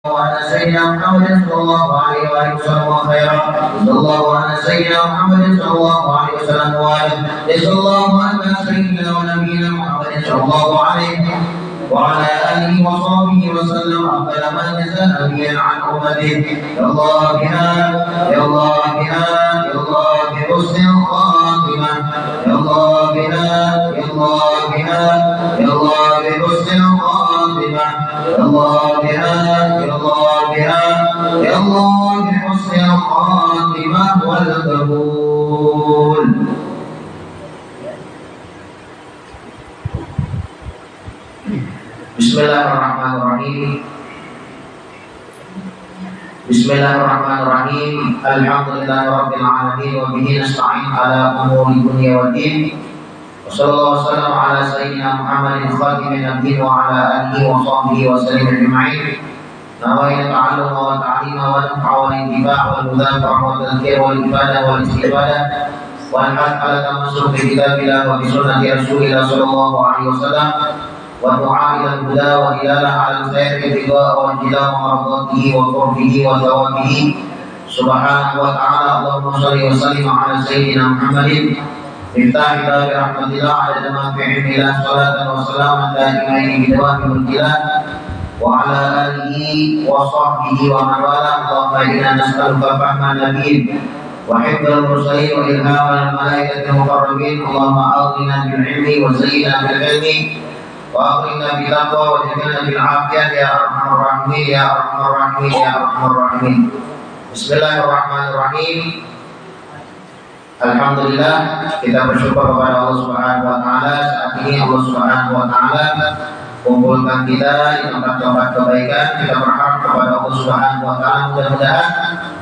وعلى سيدنا محمد صلى الله عليه وآله وسلم خيرا. صلى الله على سيدنا محمد صلى الله عليه وسلم صلى الله على سيدنا ونبينا محمد صلى الله عليه وعلى آله وصحبه وسلم أفضل ما جزى نبيا عن أمته. يا الله بها يا الله بها يا الله بحسن الخاتمة. يا الله بها يا الله بها يا الله بحسن الخاتمة. يا الله بها يا الله بها يا الله بحسن الخاتمة والقبول. Bismillahirrahmanirrahim. Bismillahirrahmanirrahim. Alhamdulillahirabbil alamin wa bihi nasta'in ala umuri dunya waddin. Wassallallahu wasallam ala sayyidina Muhammadin khatimin nabiyyin wa ala alihi wa sahbihi wa sallam ajma'in. Nawaitu ta'alluma wa ta'lima wa naf'a wa intiba' wal huda wa tadhkir wal ibadah wal istifadah wal hal ala tamassuk bi kitabillah wa bi sunnati rasulillah sallallahu alaihi wasallam wa du'a ila al-huda wa ilaha al-khair bi ridha wa jila maradatihi wa qurbihi wa thawabihi subhanahu wa ta'ala. Allahumma shalli wa sallim ala sayyidina Muhammadin miftah dari rahmatillah adada ma fi ilmillah salatan wa salaman daimaini bi dawami mulkillah wa ala alihi wa sahbihi wa man wala. Allahumma inna nas'aluka fahma nabiyyin wa hifdzal mursalin wa ilhamal malaikatil muqarrabin. Allahumma aghnina bil ilmi wa zayyina bil ilmi wa akrimna bil taqwa wa jannina bil afiyah ya arhamar rahimin ya arhamar rahimin ya arhamar rahimin. Bismillahirrahmanirrahim. Alhamdulillah, kita bersyukur kepada Allah Subhanahu wa taala. Saat ini Allah Subhanahu wa taala kumpulkan kita di tempat-tempat kebaikan. Kita berharap kepada Allah Subhanahu wa taala, mudah-mudahan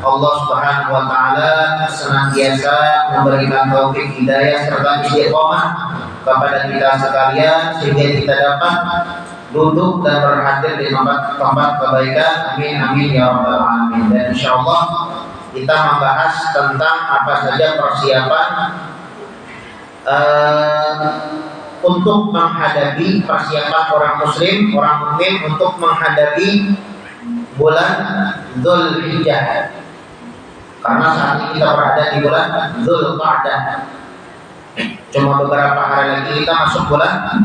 Allah Subhanahu wa taala senantiasa memberikan taufik hidayah serta istiqomah kepada kita sekalian sehingga kita dapat duduk dan berhadir di tempat-tempat kebaikan. Amin amin ya rabbal alamin. Dan insyaallah kita membahas tentang apa saja persiapan untuk menghadapi persiapan orang muslim, orang mukmin untuk menghadapi bulan Dzulhijjah. Karena saat ini kita berada di bulan Dzulqa'dah. Cuma beberapa hari lagi kita masuk bulan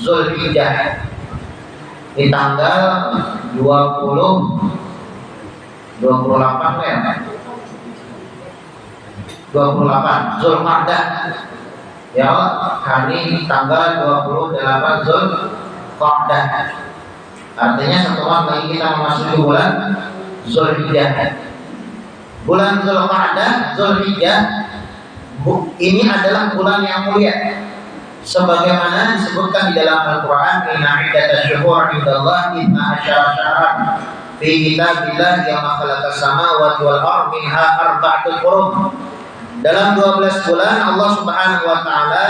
Dzulhijjah. Di tanggal 28 ya. 28 Dzulqa'dah. Ya, hari tanggal 28 Dzulqa'dah. Artinya setelah lagi kita memasuki bulan Dzulhijjah. Bulan Dzulqa'dah, Dzulhijjah ini adalah bulan yang mulia. Sebagaimana disebutkan di dalam Al-Qur'an, inna iddatash syuhur 'indallahi 12 syahran fi kitabillah yawma khalaqas samawati wal ardi minha arba'atul hurum. Dalam 12 bulan Allah Subhanahu wa taala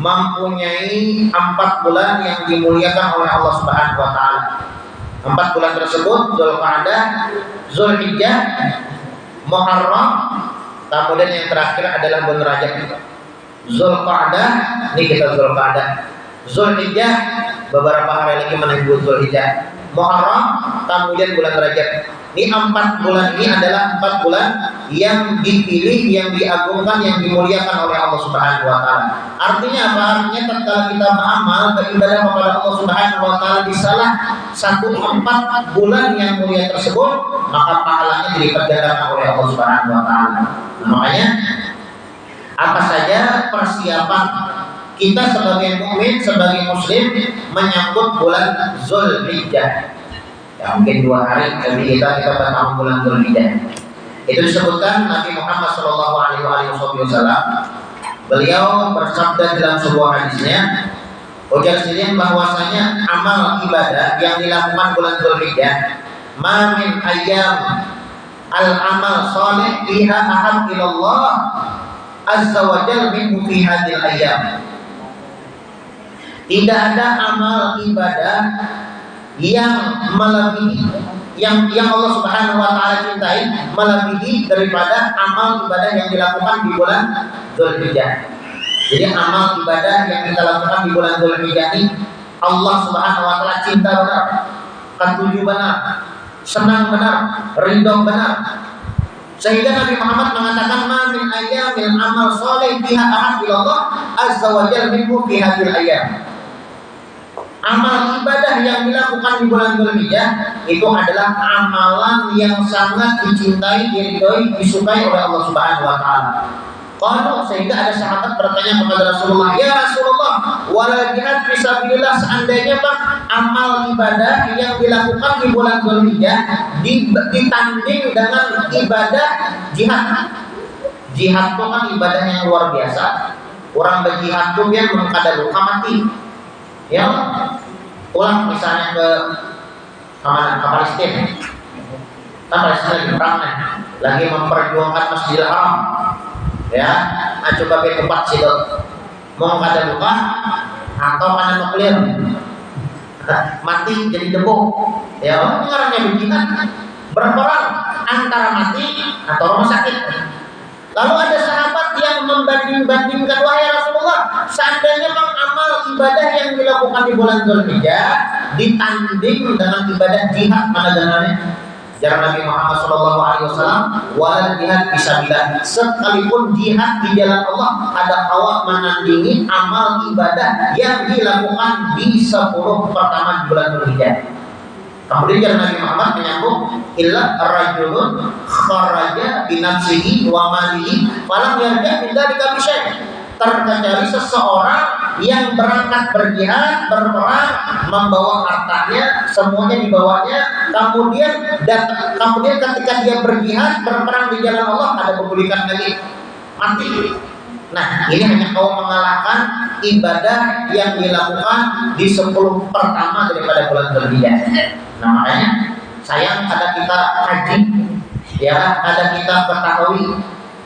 mempunyai 4 bulan yang dimuliakan oleh Allah Subhanahu wa taala. 4 bulan tersebut Dzulqa'dah, Dzulhijjah, Muharram, kemudian yang terakhir adalah bulan Rajab. Dzulqa'dah, ini kita Dzulqa'dah. Dzulhijjah, beberapa hari lagi menuju Dzulhijjah. Muharram, kemudian bulan Rajab. Ini 4 bulan ini adalah 4 bulan yang dipilih, yang diagungkan, yang dimuliakan oleh Allah Subhanahu wa taala. Artinya apa? Artinya tatkala kita beramal beribadah kepada Allah Subhanahu wa taala di salah satu 4 bulan yang mulia tersebut, maka pahalanya dilipat gandakan oleh Allah Subhanahu wa taala. Nah, makanya apa saja persiapan kita sebagai mukmin, sebagai muslim menyambut bulan Dzulhijjah. Ya, mungkin 2 hari tapi kita bertemu bulan Dzulhijjah. Itu disebutkan Nabi Muhammad sallallahu alaihi wasallam. Beliau bersabda dalam sebuah hadisnya, ujar sini bahwasanya amal ibadah yang dilakukan bulan Dzulhijjah, ma min ayyam al-amal shalih biha ahab ilallah azza wa jalla min fi hadhil ayyam. Tidak ada amal ibadah yang melebihi yang Allah Subhanahu wa taala cintai melebihi daripada amal ibadah yang dilakukan di bulan Dzulhijjah. Jadi amal ibadah yang kita lakukan di bulan Dzulhijjah ini Allah Subhanahu wa taala cinta benar, ketujuh benar, senang benar, ridho benar. Sehingga Nabi Muhammad mengatakan ma min ayyamin amal soleh biha ahad ilallah azza wa jalla minhu fi hadhil ayyam. Amal ibadah yang dilakukan di bulan Dzulhijjah itu adalah amalan yang sangat dicintai, diridhoi, disukai oleh Allah Subhanahu wa taala. Kalau sehingga ada sahabat bertanya kepada Rasulullah, "Ya Rasulullah, wala jihad fisabilillah, seandainya Bang amal ibadah yang dilakukan di bulan Dzulhijjah ditanding dengan ibadah jihad." Jihad itu kan ibadah yang luar biasa. Orang berjihad itu yang mengkada luka mati. Ya, pulang misalnya ke Palestina. Kan Palestina lagi perang, lagi memperjuangkan Masjidil Haram. Ya, coba ke tempat situ mau kada luka atau kada nuklir mati jadi debu, ya orangnya begini berperang antara mati atau rumah sakit. Lalu ada sahabat yang membanding-bandingkan, wahai Rasulullah, seandainya Bang amal ibadah yang dilakukan di bulan Dzulhijjah ditanding dengan ibadah jihad, mana dengannya? Jar Nabi Muhammad SAW, wal jihad fisabilillah, sekalipun jihad di jalan Allah ada awak menandingi amal ibadah yang dilakukan di 10 pertama bulan Dzulhijjah. Kemudian jar Nabi Muhammad menyambung, illa rajulun kharaja bi nafsihi wa malihi falam yarja min dzalika bi syai'. Terkecuali seseorang yang berangkat berjihad, berperang, membawa hartanya, semuanya dibawanya, kemudian ketika dia berjihad, berperang di jalan Allah, ada kebulikan lagi, mati. Nah, ini hanya kau mengalahkan ibadah yang dilakukan di 10 pertama daripada bulan Dzulhijjah. Nah, makanya sayang ada kita haji, ya, ada kita ketahui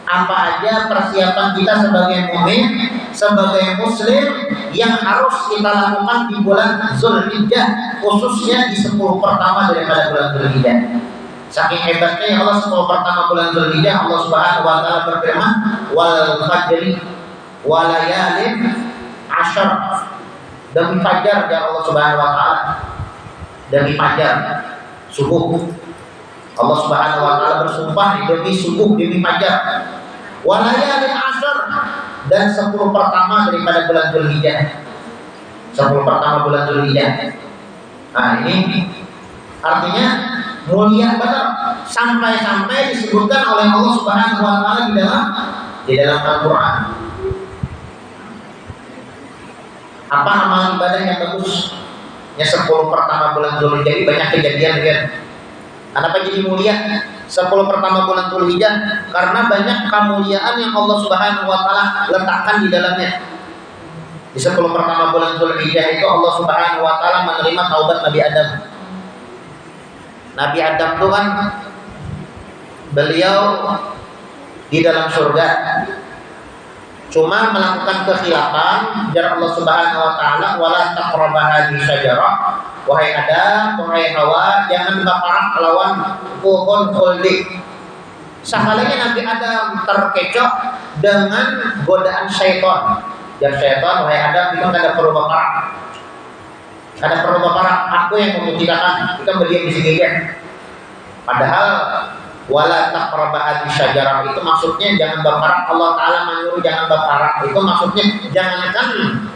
apa aja persiapan kita sebagai mukmin, sebagai muslim yang harus kita lakukan di bulan Dzulhijjah, khususnya di 10 pertama daripada bulan Dzulhijjah. Saking hebatnya Allah 10 pertama bulan Dzulhijjah, Allah Subhanahu wa taala berfirman, wal fajri wa layalin ashar. Demi fajar ya Allah Subhanahu wa taala. Demi fajar, subuh. Allah Subhanahu wa taala bersumpah demi subuh, demi fajar. Wa layalin ashar, dan 10 pertama daripada bulan Dzulhijjah. 10 pertama bulan Dzulhijjah. Nah, ini artinya mulia benar, sampai-sampai disebutkan oleh Allah Subhanahu wa taala di dalam Al-Qur'an. Apa amal ibadah yang bagus? Ya 10 pertama bulan Dzulhijjah, banyak kejadian kan. Kenapa jadi mulia 10 pertama bulan Dzulhijjah? Karena banyak kemuliaan yang Allah Subhanahu wa taala letakkan di dalamnya. Di 10 pertama bulan Dzulhijjah itu Allah Subhanahu wa taala menerima taubat Nabi Adam. Nabi Adam itu kan beliau di dalam surga, cuma melakukan kekhilafan. Jar Allah Subhanahu wa taala, wala taqrabu hadhihi syajarah, wahai Adam, wahai Hawa, jangan berparak lawan pohon khuldi. Sahalanya Nabi Adam terkecoh dengan godaan syaitan. Jar syaitan, wahai Adam, kita tidak perlu berparak. Ada perlu berparak, aku yang membuktikan, kita berdiam di sini ya. Padahal wala taqrabu hadhihi syajarah itu maksudnya jangan berparak. Allah taala menyuruh jangan berparak. Itu maksudnya jangankan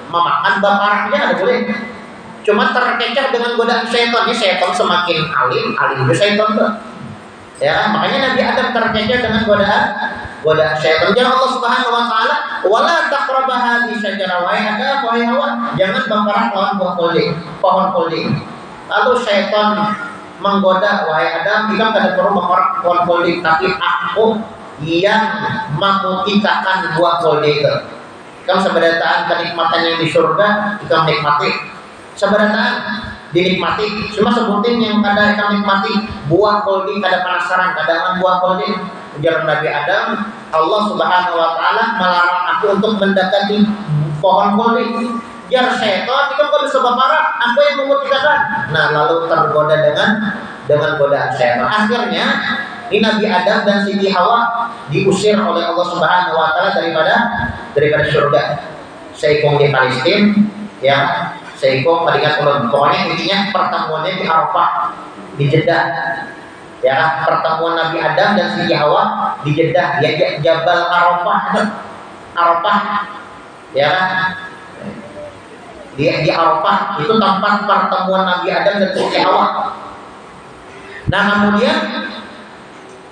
memakan berparaknya ada boleh. Cuma terkecoh dengan godaan syaitan. Ini syaitan semakin alim itu syaitan tuh. Ya, makanya Nabi Adam terkecoh dengan godaan syaitan. Jangan Allah Subhanahu wa taala, wala taqrabu hadhihi syajarah, wahai Adam, wahai Hawa, jangan berparak lawan pohon khuldi. Lalu syaitan menggoda, wahai Adam, kita tidak perlu berparak pohon khuldi, tapi aku yang memutihkan buah khuldi itu. Kamu seberataan kenikmatan yang di surga kita menikmati. Seberataan dinikmati, cuma sebutin yang kada kita nikmati buah khuldi, kada penasaran kadangan buah khuldi. Ujar Nabi Adam, Allah Subhanahu wa taala melarang aku untuk mendekati pohon khuldi. Jar syaitan, itu kalau bisa berparak, aku yang memutihkan. Nah, lalu tergoda dengan godaan syaitan. Akhirnya ini Nabi Adam dan Siti Hawa diusir oleh Allah Subhanahu wa taala daripada surga. Seikong di Palestina, ya. Seikong pada ulun. Pokoknya intinya pertemuannya di Arafah, di Jeddah. Ya, pertemuan Nabi Adam dan Siti Hawa di Jeddah, ya Jabal Arafah. Arafah, ya di Arafah itu tempat pertemuan Nabi Adam dan Siti Hawa. Nah, kemudian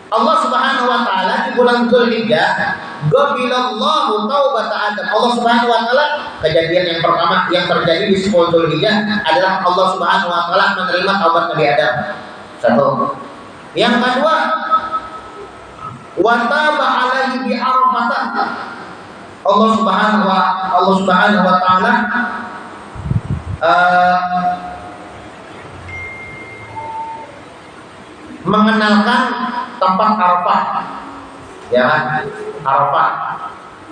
Allah Subhanahu wa taala di bulan Dzulhijjah, qabilallahu taubata Adam. Allah Subhanahu wa taala, kejadian yang pertama yang terjadi di 10 Dzulhijjah adalah Allah Subhanahu wa taala menerima taubat Nabi Adam. Satu. Yang kedua, wa taba alaihi bi Arafah. Allah Subhanahu wa taala mengenalkan tempat Arafah, ya kan?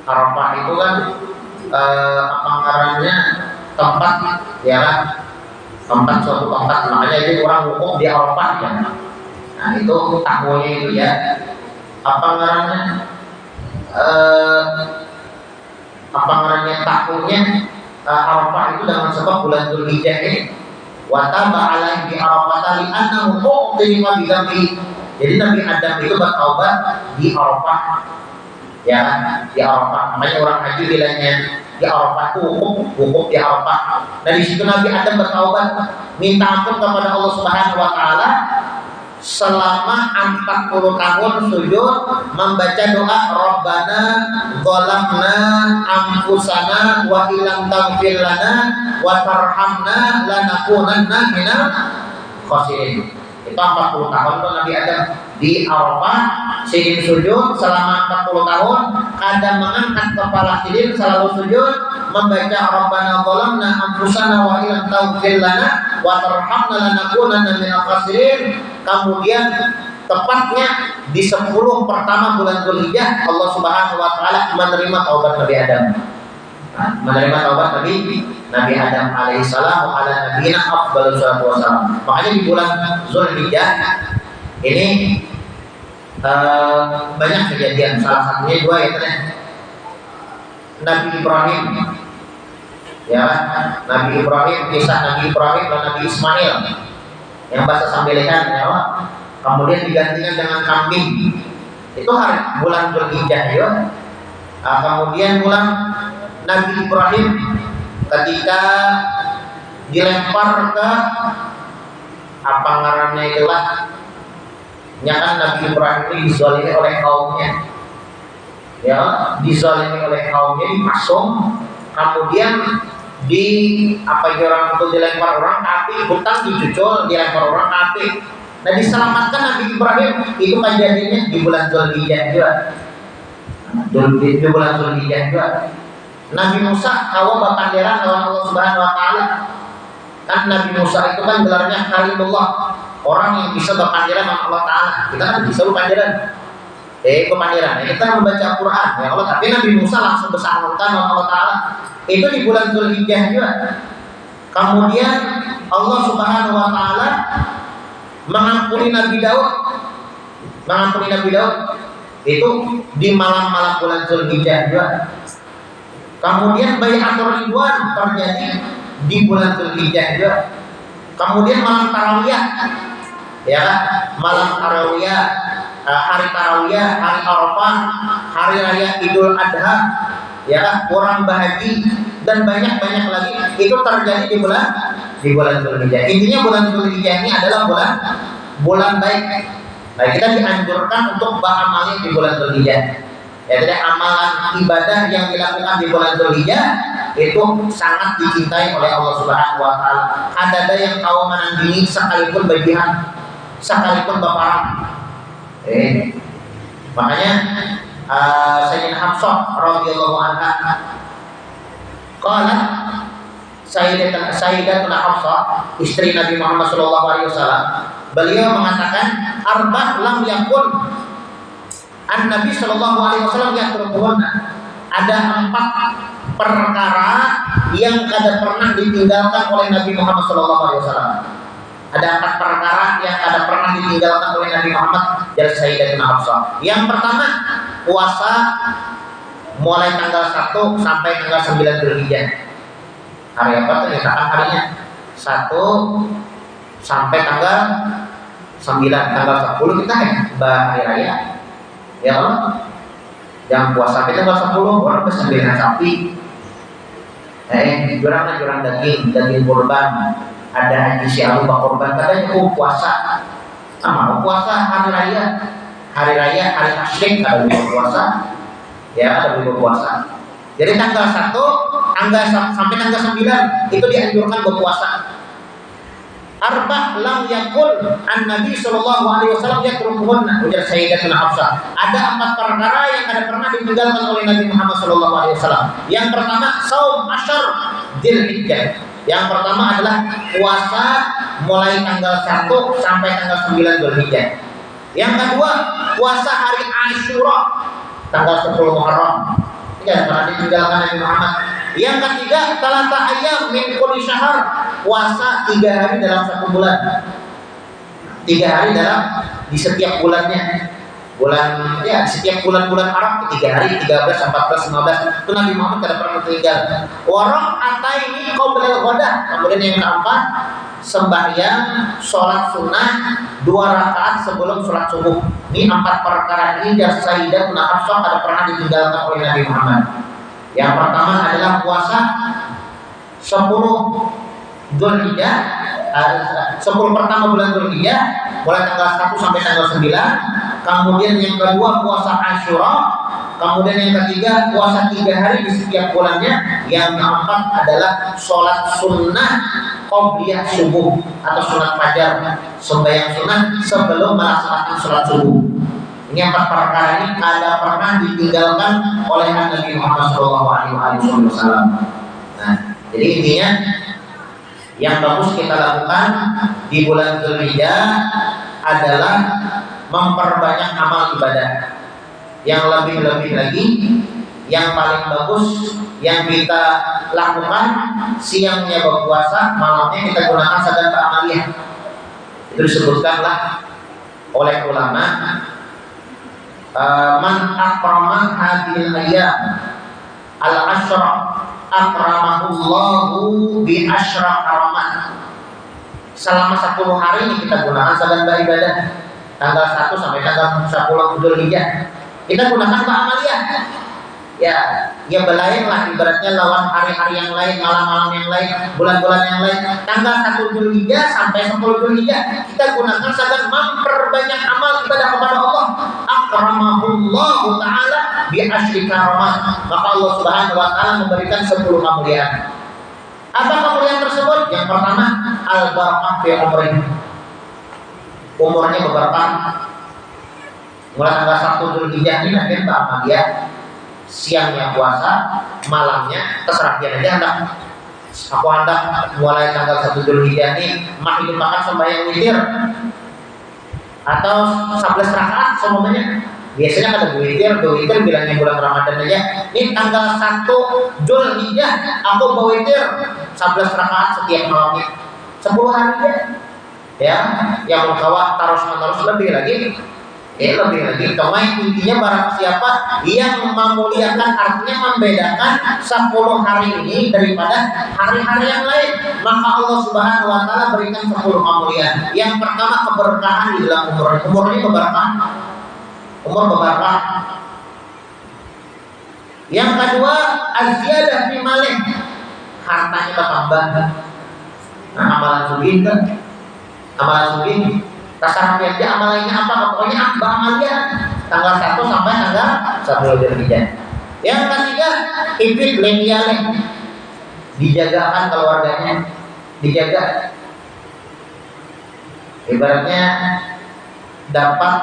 Arafah itu kan apa ngarannya, tempat, ya kan? Suatu tempat, makanya itu orang hukum di Arafah, ya. Nah, itu tahunnya itu, ya. Apa ngarannya? Tahunnya Arafah itu dengan sebab bulan Dzulhijjah ini. Wa taba alaihi bi Arafah li annahu uqtima bi dzambi. Jadi Nabi Adam itu bertaubat di Arafah. Ya, di Arafah. Namanya orang haji bilangnya di Arafah itu wukuf di Arafah. Nah, di situ Nabi Adam bertaubat, minta ampun kepada Allah Subhanahu wa taala selama 40 tahun sujud membaca doa Rabbana zalamna anfusana wa illam taghfir lana wa tarhamna lanakunanna minal khasirin. Itu 40 tahun tuh Nabi Adam di Arafah sidin sujud selama 40 tahun. Adam mengangkat kepala sidin selalu sujud membaca Rabbana zalamna anfusana wa illam taghfir lana wa tarhamna lanakunanna minal khasirin. Kemudian tepatnya di 10 pertama bulan Dzulhijjah Allah Subhanahu wa taala menerima taubat Nabi Adam. Menerima taubat Nabi Adam alaihissalam wa ala nabiyina afdhalus salatu wassalam. Makanya di bulan Dzulhijjah ini banyak kejadian, salah satunya dua, yaitu Nabi Ibrahim. Ya, Nabi Ibrahim, kisah Nabi Ibrahim dan Nabi Ismail yang bahasa sambelehan, ya, kemudian digantikan dengan kambing. Itu hari bulan Dzulhijjah, ya. Kemudian bulan Nabi Ibrahim ketika dilempar ke apa ngarannya itulah, ya kan, Nabi Ibrahim itu dizalimi oleh kaumnya, ya, dizalimi oleh kaumnya, dipasung, kemudian di apa orang itu dilempar orang ke api, hutang dicucul, dilempar orang ke api. Nah, diselamatkan Nabi Ibrahim. Itu kejadiannya di bulan Dzulhijjah juga. Di bulan Dzulhijjah juga. Nabi Musa kawa bapanderan lawan Allah Subhanahu wa taala. Kan Nabi Musa itu kan gelarnya Kalimullah, orang yang bisa bapanderan sama Allah taala. Kita kan bisa bapanderan. Bapanderan. Kita membaca Quran, ya Allah, tapi Nabi Musa langsung bersangkutan sama Allah taala. Itu di bulan Dzulhijjah juga. Kemudian Allah Subhanahu wa taala mengampuni Nabi Daud. Itu di malam-malam bulan Dzulhijjah juga. Kemudian Bai'atur Ridwan terjadi di bulan Dzulhijjah juga. Kemudian malam tarawih, ya, malam tarawih, hari tarawih, hari Arafah, hari raya Idul Adha, ya, orang bahagia dan banyak lagi itu terjadi di bulan Dzulhijjah. Intinya bulan Dzulhijjah ini adalah bulan baik. Nah, kita dianjurkan untuk beramal di bulan Dzulhijjah. Ya, jadi amalan ibadah yang dilakukan di bulan Dzulhijjah itu sangat dicintai oleh Allah Subhanahu wa taala. Ada yang kaum menandingi sekalipun bagian, sekalipun baparang. Makanya Sayyidina Hafsah radhiyallahu anha qala, Sayyidatuna Hafsah istri Nabi Muhammad sallallahu alaihi wasallam, beliau mengatakan arba' lam yakun An-Nabi sallallahu alaihi wasallam yatrukuhunna. Ada 4 perkara yang kada pernah ditinggalkan oleh Nabi Muhammad sallallahu alaihi wasallam. Ada 4 perkara yang kada pernah ditinggalkan oleh Nabi Muhammad dari Sayyidatuna Hafsah. Yang pertama, puasa mulai tanggal 1 sampai tanggal 9 Dzulhijjah. Hari apa tuh? Misalkan harinya 1 sampai tanggal 9 tanggal 10 kita hari raya. Ya Allah. Yang puasa kita tanggal 10 orang bersembilan sapi. Jurang daging kurban. Ada haji sialu korban katanya puasa. Sama puasa hari raya, hari tasyrik ada juga puasa. Ya, ada juga puasa. Jadi tanggal 1 sampai tanggal 9 itu dianjurkan berpuasa. Arba lam yakul an-nabi sallallahu alaihi wasallam yatrukuhunna, ujar Sayyidatuna Hafsah. Ada 4 perkara yang tidak pernah ditinggalkan oleh Nabi Muhammad sallallahu alaihi wasallam. Yang pertama, saum asyar Dzulhijjah. Yang pertama adalah puasa mulai tanggal 1 sampai tanggal 9 Dzulhijjah. Yang kedua, puasa hari Asyura tanggal 10 Muharram. Tidak pernah ditinggalkan Nabi Muhammad. Yang ketiga, talata ayam min kulli syahr, puasa 3 hari dalam 1 bulan. 3 hari di setiap bulannya. Setiap bulan-bulan Arab 3 hari, 13, 14, 15. Itu Nabi Muhammad tidak pernah tinggal. Waraq ataini qablal ghadah. Kemudian yang keempat, sembahyang sholat sunnah 2 rakaat sebelum sholat subuh. Ini 4 perkara ini dan Sayyidatuna Hafsah tidak pernah ditinggalkan oleh Nabi Muhammad. Yang pertama adalah puasa 10 Dzulhijjah, 10 pertama bulan Dzulhijjah, mulai tanggal 1 sampai tanggal 9. Kemudian yang kedua puasa Asyura. Kemudian yang ketiga puasa 3 hari di setiap bulannya. Yang keempat adalah sholat sunnah qobliyah subuh atau sunat fajar, sembahyang sunnah sebelum melaksanakan sholat subuh. Ini 4 perkara ini tidak pernah ditinggalkan oleh Nabi Muhammad SAW. Nah, jadi intinya yang bagus kita lakukan di bulan Dzulhijjah adalah memperbanyak amal ibadah. Yang lebih-lebih lagi, yang paling bagus yang kita lakukan, siangnya berpuasa, malamnya kita gunakan sedekah amaliyah. Itu disebutkanlah oleh ulama, man akrama hadil ayyam al-ashra akramahullahu bi asyra karamat. Selama 10 hari ini kita gunakan sedekah ibadah. Tanggal 1 sampai tanggal 10 Dzulhijjah kita gunakan amaliyah. Ya belain lah ibaratnya lawan hari-hari yang lain, malam-malam yang lain, bulan-bulan yang lain. Tanggal 1 Dzulhijjah sampai 10 Dzulhijjah kita gunakan sedang memperbanyak amal ibadah kepada Allah. Akramahullahu ta'ala bi asyri karamah. Maka Allah Subhanahu wa ta'ala memberikan 10 kemuliaan. Apa kemuliaan tersebut? Yang pertama, al-barakah fi umrih. Umurnya berberkah. Mulai tanggal 1 Dzulhijjah ini nanti amal dia. Siangnya puasa, malamnya terserah dia aja hendak. Aku hendak mulai tanggal 1 Dzulhijjah ini hidup makan sembahyang witir atau 11 rakaat semuanya. Biasanya kada witir bilangnya bulan Ramadan aja. Ini tanggal 1 Dzulhijjah aku berwitir 11 rakaat setiap malamnya. 10 hari aja. Ya, yang mengkawat terus-menerus lebih lagi. Kemain intinya barang siapa yang memuliakan, artinya membedakan 10 hari ini daripada hari-hari yang lain, maka Allah Subhanahu wa ta'ala berikan 10 kemuliaan. Yang pertama, keberkahan di dalam umurnya berberkah. Umur berberkah. Yang kedua, az-ziyadah fi malih, hartanya bertambah. Nah, amalan sugih kan? Amalan sugih tasarruf dia amalannya apa? Pokoknya amalnya tanggal 1 sampai tanggal 10 Dzulhijjah. Yang ketiga, ifid lengiyaleh, dijagakan keluarganya, dijaga. Ibaratnya dapat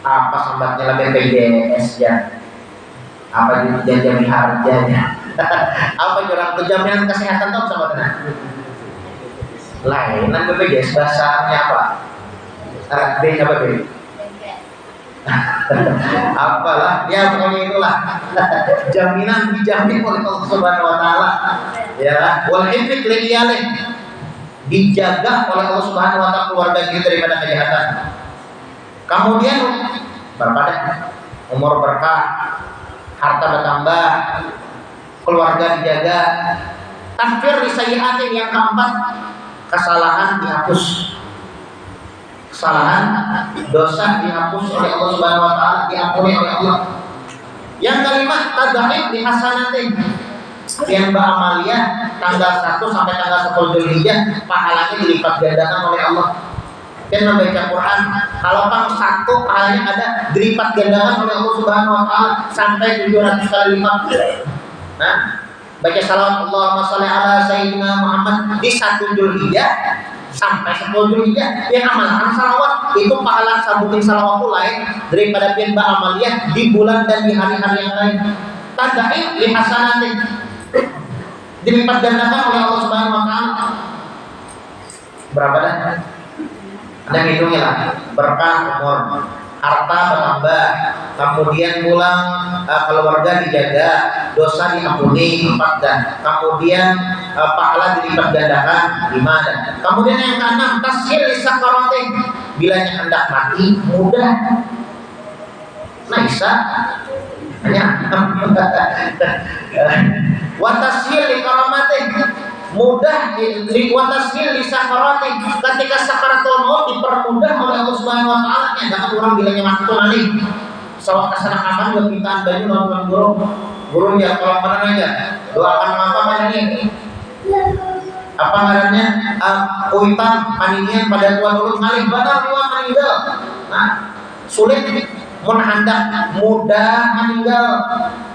apa sambatnya lah BPJS ya, apa jamin harganya, apa jurang jaminan kesehatan tuh sambatnya. Lain, BPJS bahasanya apa? B. Apalah, ya pokoknya itulah. Jaminan dijamin oleh Allah Subhanahu wa ta'ala. Ya, wal infik liyalih, dijaga oleh Allah Subhanahu wa ta'ala keluarga kita daripada kejahatan. Kemudian berpada umur berkah, harta bertambah, keluarga dijaga. Takfir li sayyi'atin, yang keempat, kesalahan dihapus. kesalahan, dosa dihapus oleh Allah Subhanahu wa taala, diampuni oleh Allah. Yang kelima, tad'if li hasanatin. Yang beramaliyah tanggal 1 sampai tanggal 10 Zulhijjah pahalanya dilipat gandakan oleh Allah. Dan membaca Quran, kalau pang 1 pahalanya ada dilipat gandakan oleh Allah Subhanahu wa taala sampai 700 kali lipat. Nah, baca salawat Allahumma shalli ala sayyidina Muhammad di 1 Zulhijjah sampai 10 Zulhijjah, yang amalkan salawat itu pahala sambutin salawat lain daripada pian beramaliyah di bulan dan di hari-hari yang lain. Tad'if li hasanatin, dilipat gandakan oleh Allah Subhanahu wa taala. Berapa dah? Ada hitungnya lah. Berkah umur, harta bertambah, kemudian pulang keluarga dijaga, dosa diampuni 4 dan kemudian pahala dilipat gandakan 5 dan kemudian yang ke-6 tashil sakaratin, bilanya hendak mati mudah. Nah, bisa hanya wa tashil li karamatin, mudah di wa tashil li sakaratin, ketika sakaratul maut dipermudah oleh Allah Subhanahu wa taala. Jangan orang bilangnya mati tuh nanti sawah kesana kapan buat pintaan banyu lawan guru ya kalau mana aja doakan apa ini apa ngarannya kuitan paninian pada tua dulu ngalih benar tua meninggal. Nah, sulit mun hendak mudah meninggal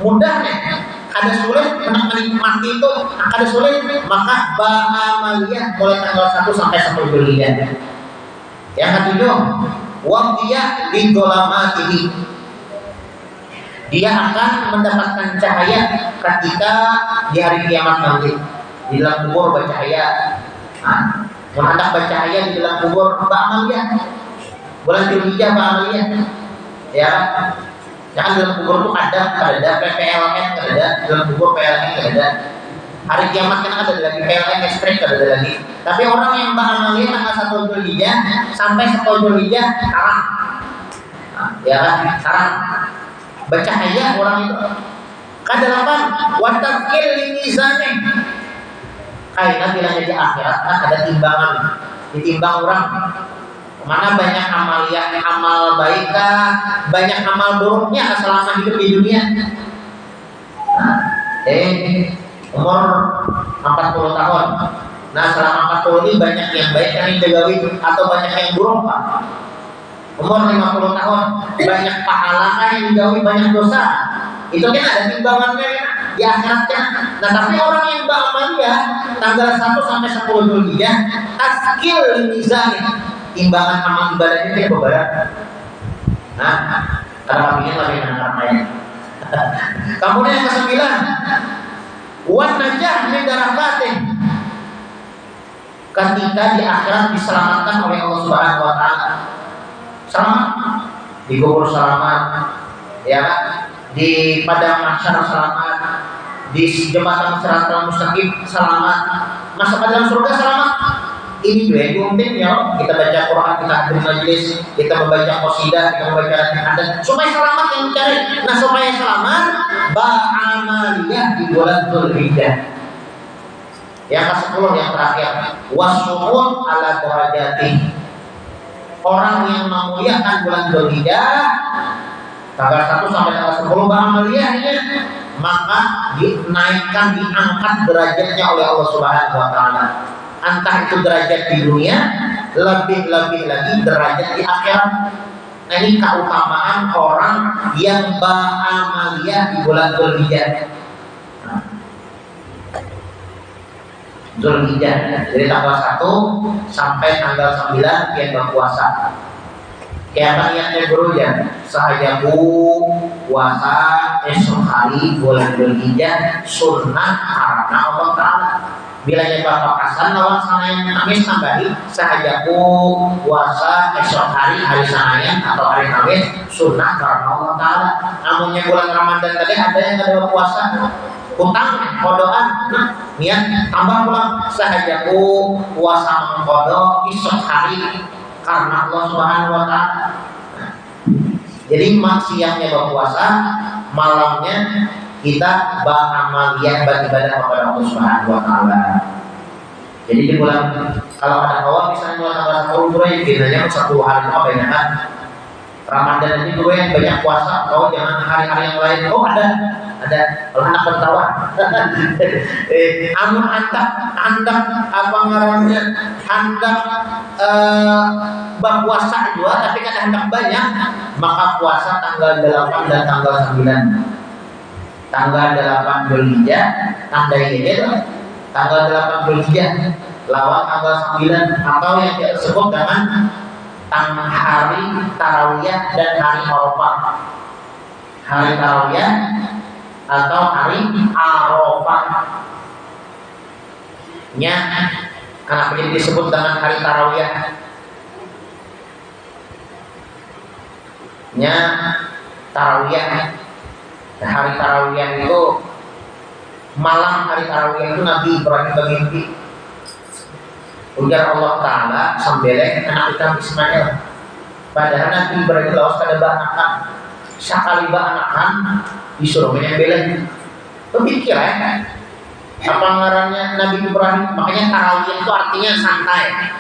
mudahnya ada sulit mati itu ada sulit, maka ba'amaliyah mulai tanggal 1 sampai 10 Zulhijjah. Yang ketujuh, waqtiyah di dolamatihi, dia akan mendapatkan cahaya ketika di hari kiamat nanti. Di dalam kubur bercahaya. Nah, hendak bercahaya di dalam kubur ba'amaliyah. Bulan Zulhijjah ba'amaliyah. Ya, jangan dalam kubur itu ada PPLN ada, dalam kubur PLN ada. Hari kiamat kan ada lagi PLN listrik ada lagi. Tapi orang yang beramaliyah tanggal 1 Zulhijjah sampai 10 Zulhijjah sekarang, ya kan? Sekarang bercahaya orang itu. Kedelapan, wataqil limizane. Karena bilangnya di akhirat kan ada timbangan, ditimbang orang. Mana banyak amaliyah, amal baikah, banyak amal buruknya selama hidup di dunia. Nah, umur 40 tahun. Nah, selama 40 ini banyak yang baik yang digawi atau banyak yang buruk, Pak. Umur 50 tahun, banyak pahala yang digawi, banyak dosa. Itu kan ada timbangannya ya, di akhiratnya. Nah, tapi orang yang beramaliyah tanggal 1 sampai 10 Zulhijjah, taskil mizan, timbangan amal ibadahnya dia berat. Nah, kalau kambingnya lebih menangkapnya. Kemudian yang ke-9, wan najah min darakatin, ketika di akhirat diselamatkan oleh Allah Subhanahu wa taala. Selamat di kubur, selamat ya, di padang mahsyar selamat, di jembatan Siratal Mustaqim selamat, masuk ke dalam surga selamat. Ini dua yang penting ya, kita baca Quran, kita hadir majelis, kita membaca qasidah, kita membaca adat supaya selamat yang mencari. Nah, supaya selamat ba'amaliyah di bulan Zulhijjah. Yang ke-10 yang terakhir, wasyukur ala darajati, orang yang memuliakan bulan Zulhijjah tanggal 1 sampai tanggal 10 ba'amaliyahnya, maka dinaikkan, diangkat derajatnya oleh Allah Subhanahu wa taala. Entah itu derajat di dunia, lebih-lebih lagi derajat di akhirat. Nah, ini keutamaan orang yang ba'amaliyah di bulan Zulhijjah. Zulhijjah dari tanggal 1 sampai tanggal 9 yang berpuasa. Kayak niatnya guru ya, sahajaku puasa esok hari bulan Zulhijjah sunnah karena Allah Ta'ala. Bilanya bapak kasan lawan sana yang Kamis tambahi sahajaku puasa esok hari sanayan atau hari Kamis sunnah karena Allah Ta'ala. Namunnya bulan Ramadan tadi ada yang ada puasa utang kodoan, nah niat tambah pulang sahajaku puasa mengkodok esok hari karena Allah Subhanahu wa taala. Jadi siangnya berpuasa, malamnya kita beramaliyah beribadah kepada Allah Subhanahu wa taala. Jadi di bulan Kalau ada awal misalnya mulai tanggal 10 Bulan, biasanya 10 hari apa ya kan? Ramadan ini gue yang banyak puasa, kau jangan hari-hari yang lain. Oh ada, kalau anak bertawan. Anu andak apa ngarannya, andak berpuasa juga, tapi kan hendak banyak, maka puasa tanggal 8 dan tanggal 9. Tanggal 8 Zulhijjah, tandai itu tanggal 8 Zulhijjah, lawan tanggal 9 atau yang disebut dengan hari Tarawiyah dan hari Arafah. Hari Tarawiyah atau hari Arafah. Nya kenapa jadi disebut dengan hari Tarawiyah? Nya Tarawiyah. Nah, hari Tarawiyah itu malam hari Tarawiyah itu Nabi Ibrahim bermimpi. Ujar Allah Ta'ala sambeleng anak ikan Ismail. Padahal Nabi Ibrahim lawas kada banakan. Sakali banakan disuruh menyembelih. Berpikir ya. Apa ngarannya Nabi Ibrahim? Makanya tarawih itu artinya santai.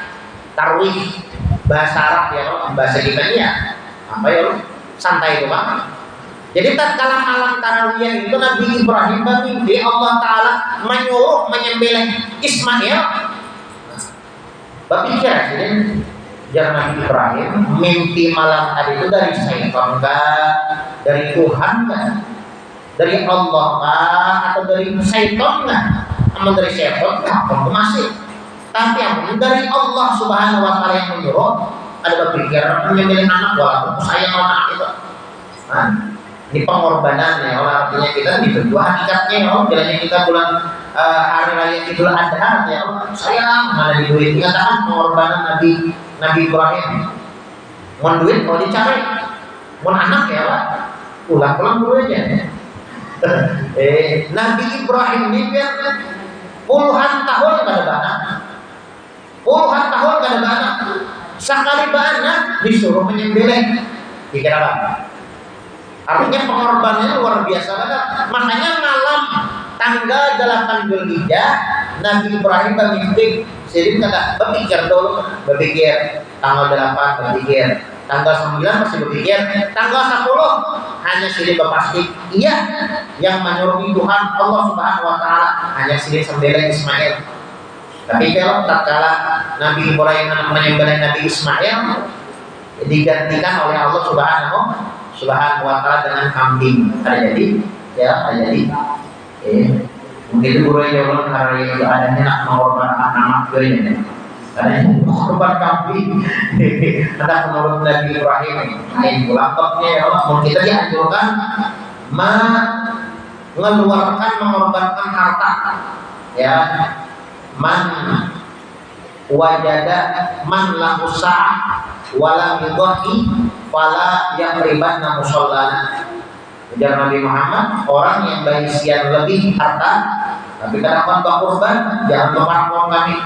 Tarawih bahasa Arab ya, bahasa kita ya. Apa ya? Santai itu Pak. Jadi tatkala malam tarawih itu Nabi Ibrahim bermimpi Allah Ta'ala menyuruh menyembelih Ismail. Berpikir akhirnya jangan Nabi Ibrahim mimpi malam hari itu dari syaitan enggak, dari Tuhan enggak, dari Allah enggak, atau dari syaitan enggak? Aman dari syaitan enggak, masih. Tapi yang dari Allah Subhanahu Wa Taala yang menyuruh, ada berpikir menyembelih anak walaupun sayang anak itu. Nah, ini pengorbanan ya, artinya kita itu dua hakikatnya ya, jalannya kita bulan hari raya Idul Adha ya, sayang mana di duit. Dikatakan pengorbanan Nabi Ibrahim. Mau duit kalau dicari, mau anak ya Pak, pulang dulu aja. Nabi Ibrahim ini biar puluhan tahun kada anak, puluhan tahun kada anak. Sekali anak disuruh menyembelih, dikira apa? Artinya pengorbanannya luar biasa banget. Makanya malam tanggal 8 Zulhijjah Nabi Ibrahim bermimpi. Jadi kata berpikir dulu, berpikir tanggal 8 berpikir, tanggal 9 masih berpikir, tanggal 10 hanya silih berpasti iya yang menyuruh Tuhan Allah Subhanahu Wa Taala hanya silih sembelih Ismail. Tapi kalau tatkala Nabi Ibrahim menyembelih Nabi Ismail digantikan oleh Allah Subhanahu Wa Taala dengan kambing. Ada jadi mungkin guru yang jauh hari itu adanya nak mengorbankan anak gue ini. Ada korban kambing. Ada menurut Nabi Ibrahim lain lengkapnya ya Allah. Mungkin kita dianjurkan mengeluarkan mengorbankan harta ya. Man wajada man lahu sa'ah wala yudhi fala yaqribanna musallana. Ujar Nabi Muhammad, orang yang berisian lebih harta tapi kadang berkorban, jangan berkorban kami.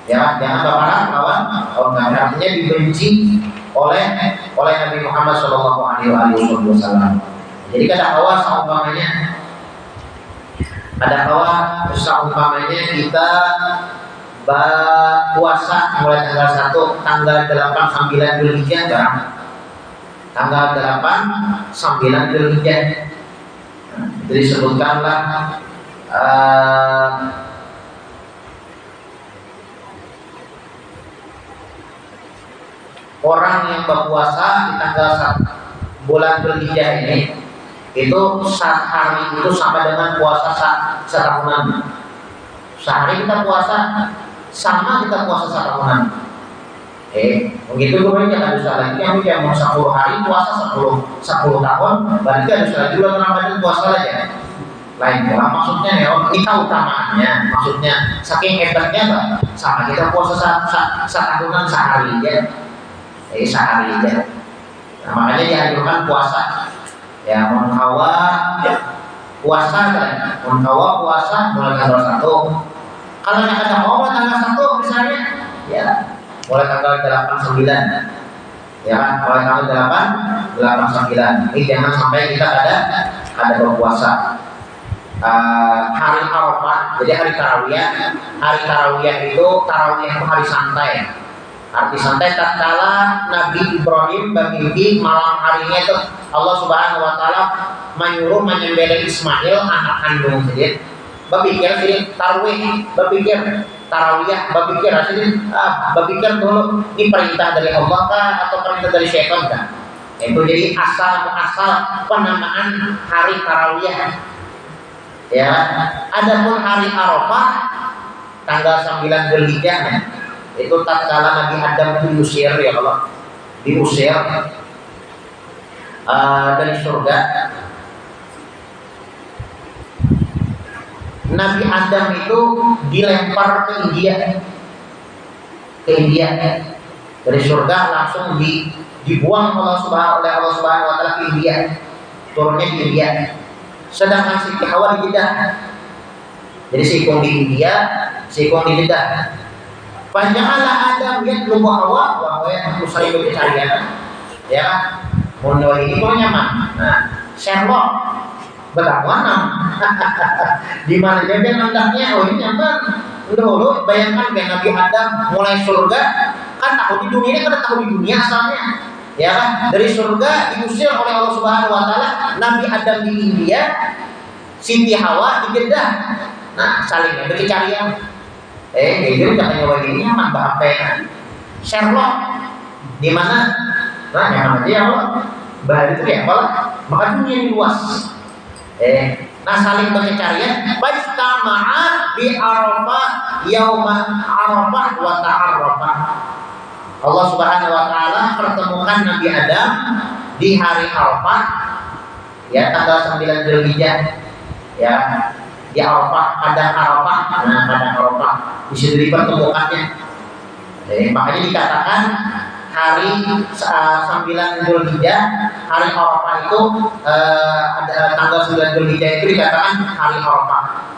Ya, jangan berkorban lawan kami. Artinya dibenci oleh Nabi Muhammad Shallallahu Alaihi Wasallam. Jadi ada umpamanya kita puasa mulai tanggal 1, tanggal 8, 9 Zulhijjah barang. Tanggal 8, 9 Zulhijjah. Jadi sebutkanlah orang yang berpuasa di tanggal 1 bulan Zulhijjah ini itu sehari itu sama dengan puasa setahunan. Sehari kita puasa sama kita puasa setahunan. Begitu gue jangan bisa lagi yang mau 10 hari puasa 10 tahun, berarti harus lagi bulan Ramadan puasa aja. Lain pola maksudnya ya, kita utamaannya maksudnya saking hebatnya Pak, sama kita puasa setahunan sehari aja. Sehari aja. Nah, makanya dianjurkan puasa. Ya, menghawa puasa kan, menghawa puasa mulai tanggal 1. Kalau yang ada mau tanggal 1 misalnya, ya mulai tanggal 8, 9, ya kan, mulai tanggal 8, 9. Ini jangan sampai kita ada berpuasa. hari Arafah. Jadi hari tarawih itu hari santai. Arti santai tatkala Nabi Ibrahim bermimpi malam harinya itu Allah Subhanahu wa taala menyuruh menyembelih Ismail anak kandung sendiri. Berpikir sendiri tarawih, berpikir tarawih, berpikir dulu ini perintah dari Allah kah atau perintah dari syaitan kah? Itu jadi asal penamaan hari tarawih. Ya, adapun hari Arafah tanggal 9 Dzulhijjah itu tatkala Nabi Adam diusir ya Allah, diusir dari surga. Nabi Adam itu dilempar ke India dari surga langsung dibuang oleh Allah Subhanahu wa taala ke India, turunnya di India. Sedangkan Siti Hawa di Jeddah. Jadi sikung di India, sikung di Jeddah. Panjanglah Adam yatlubu Hawa wa huwa yusaribu kecarian. Ya, mono ini kok nyaman. Nah, Sherlock bagaimana? Di mana dia nandaknya? Oh ini nyaman. Dulu bayangkan kayak Nabi Adam mulai surga kan tahu di dunia ini kan tahu di dunia asalnya. Ya kan, dari surga diusir oleh Allah Subhanahu wa taala, Nabi Adam di India, Siti Hawa di Jeddah. Nah, saling berkecarian. Dia udah nyoba ini nyaman bahkan Sherlock di mana? Nah, nyaman aja ya Allah. Bahaya itu ya Allah. Maka dunia ini luas. Nah, saling berkecarian. Fastama'a bi Arafah yauma Arafah wa ta'arrafah. Allah Subhanahu wa taala pertemukan Nabi Adam di hari Arafah ya tanggal 9 Dzulhijjah ya di Arafah, padang Arafah. Nah, padang Arafah di situ dipertemukannya. Makanya dikatakan hari 9 Dzulhijjah, hari Arafah itu tanggal 9 Dzulhijjah itu dikatakan hari Arafah.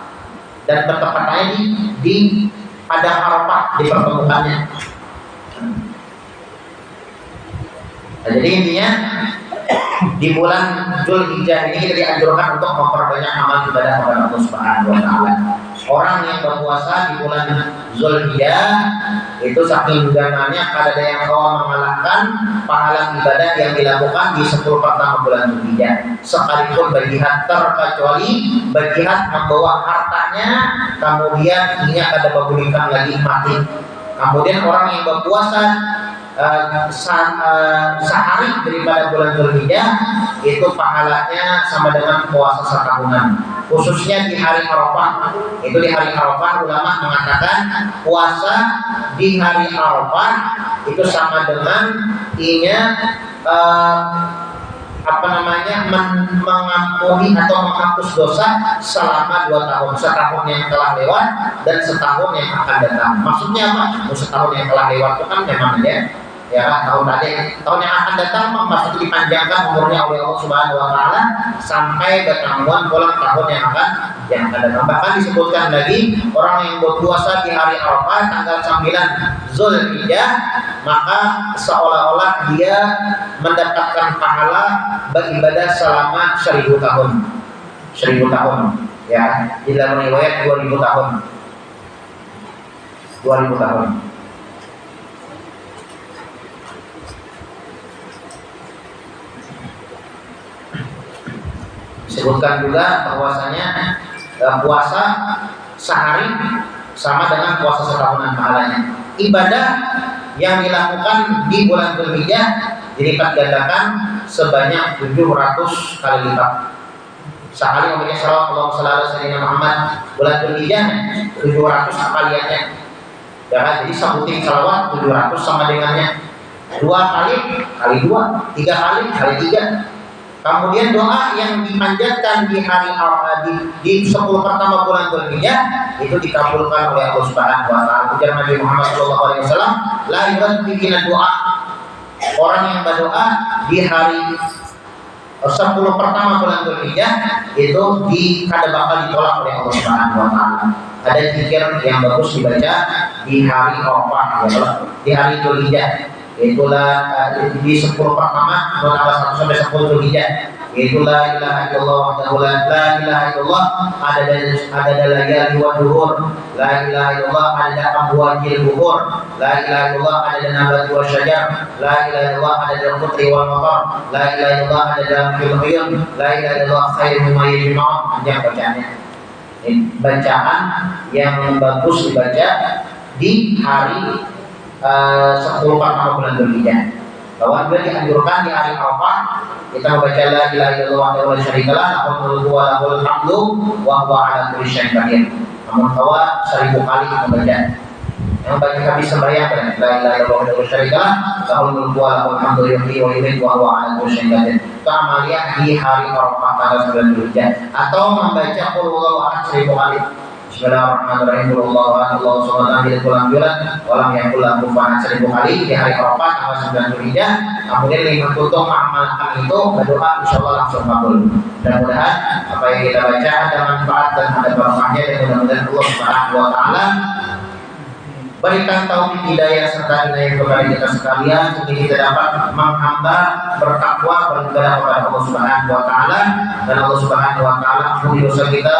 Dan bertepatannya di padang Arafah dipertemukannya. Nah, jadi intinya di bulan Dzulhijjah ini kita dianjurkan untuk memperbanyak amal ibadah kepada Allah Subhanahu wa taala. Orang yang berpuasa di bulan Dzulhijjah itu saking gananya kada ada yang mengalahkan pahala ibadah yang dilakukan di 10 pertama bulan Dzulhijjah. Sekalipun berjihad, terkecuali berjihad membawa hartanya, kemudian ini kada bergulingkan lagi mati. Kemudian orang yang berpuasa sehari daripada bulan Dzulhijjah itu pahalanya sama dengan puasa setahunan. Khususnya di hari Arafah. Itu di hari Arafah ulama mengatakan puasa di hari Arafah itu sama dengan mengampuni atau menghapus dosa selama 2 tahun, setahun yang telah lewat dan setahun yang akan datang. Maksudnya apa? Setahun yang telah lewat itu kan memang ya tahun yang akan datang maksudnya dipanjangkan umurnya oleh Allah Subhanahu wa taala sampai ketemuan bulan tahun yang akan datang. Bahkan disebutkan lagi orang yang berpuasa di hari Arafah tanggal 9 Dzulhijjah maka seolah-olah dia mendapatkan pahala beribadah selama 1000 tahun. 1000 tahun ya, di dalam riwayat 2000 tahun. 2000 tahun. Disebutkan juga bahwasanya puasa sehari sama dengan puasa setahunan pahalanya. Ibadah yang dilakukan di bulan Dzulhijjah dilipat gandakan sebanyak 700 kali lipat. Sehari membaca salawat Allahumma shalli ala sayyidina Muhammad, bulan Dzulhijjah 700 kaliannya. Ya kan? Jadi sebutin salawat 700 sama dengannya 2 kali 2, 3 kali 3. Kemudian doa yang dipanjatkan di hari di 10 pertama bulan Dzulhijjah itu dikabulkan oleh Allah Subhanahu wa taala. Ujar Nabi Muhammad sallallahu alaihi wasallam, la yuraddu doa. Orang yang berdoa di hari 10 pertama bulan Dzulhijjah itu kada bakal ditolak oleh Allah Subhanahu wa taala. Ada zikir yang bagus dibaca di hari Arafah, di hari Dzulhijjah. Itulah di 10 pertama tanggal 1 sampai 10 Dzulhijjah yaitu la ilaha illallah wahdahu la ilaha illallah ada layali wa duhur, la ilaha illallah ada amwajil buhur, la ilaha illallah ada nabati wa syajar, la ilaha illallah ada putri wal matar, la ilaha illallah ada fil uyun, la ilaha illallah khairu mimma yajma'un. Yang bacaannya bacaan yang bagus dibaca di hari 10 pertama bulan Dzulhijjah. Bahwa juga dianjurkan di hari Arafah kita membaca la ilaha illallah wa la syarika lah, lahul mulku wa lahul hamdu wa huwa ala kulli syai'in qadir. Namun bahwa 1000 kali kita membaca. Yang bagi kami sembahyang la ilaha illallah wa la syarika lah, lahul mulku wa lahul hamdu yuhyi wa yumiitu wa huwa ala kulli syai'in qadir. Itu amalia di hari Arafah tanggal 9 Dzulhijjah. Atau membaca qul huwallahu ahad 1000 kali. Bismillahirrahmanirrahim. Allahu subhanahu wa ta'ala walam yakul lahu kufuwan ahad 1000 kali di hari Arafah tanggal 9 Dzulhijjah. Kemudian 5 kuntum mengamalkan itu berdoa insyaallah langsung makbul. Mudah-mudahan apa yang kita baca ada manfaat dan ada barokahnya, dan mudah-mudahan Allah Subhanahu wa taala berikan taufik hidayah serta hidayah kepada kita sekalian sehingga kita dapat menghamba, bertakwa, beribadah kepada Allah Subhanahu wa taala, dan Allah Subhanahu wa taala ampuni dosa kita,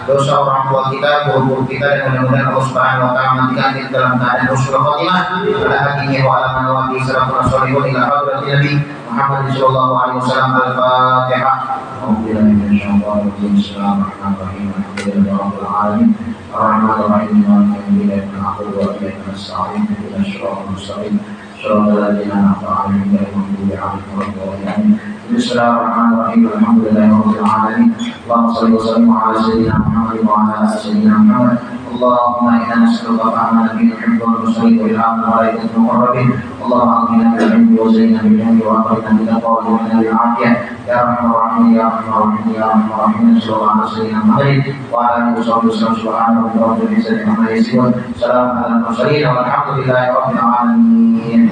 dosa orang tua kita, guru-guru kita, dan mudah-mudahan Allah Subhanahu wa taala menjadikan kita dalam keadaan husnul khotimah pada hatinya wa ala manawati sallallahu alaihi wa ila hadratin Nabi Muhammad sallallahu alaihi wasallam. Al-Fatihah. Alhamdulillah Bismillahirrahmanirrahim. Alhamdulillahirabbil alamin. Ar-Rahmanir-Rahim. Maliki yaumiddin. Iyyaka na'budu wa iyyaka nasta'in. Ihdinas siratal mustaqim. Shiratal ladzina an'amta 'alaihim ghairil maghdubi 'alaihim waladdallin. Bismillahirrahmanirrahim. Alhamdulillahirabbil alamin. Allahumma shalli wa sallim 'ala sayyidina Muhammad wa 'ala ali sayyidina Muhammad. Allahumma inna nas'aluka fahma nabiyyin yuhibbu al-mursalin wa ilham malaikatil muqarrabin. Allahumma aqina bil ilmi wa zayyinna bil ilmi wa aqina bil taqwa wa aqina bil 'afiyah. Ya Rahman Rahim, Ya Rahman Rahim, Ya Rahman Rahim. Sallallahu alaihi wasallam wa ala alihi wasallam. Subhanallahi wa bihamdihi. Salamun ala al-mursalin walhamdulillahi rabbil alamin.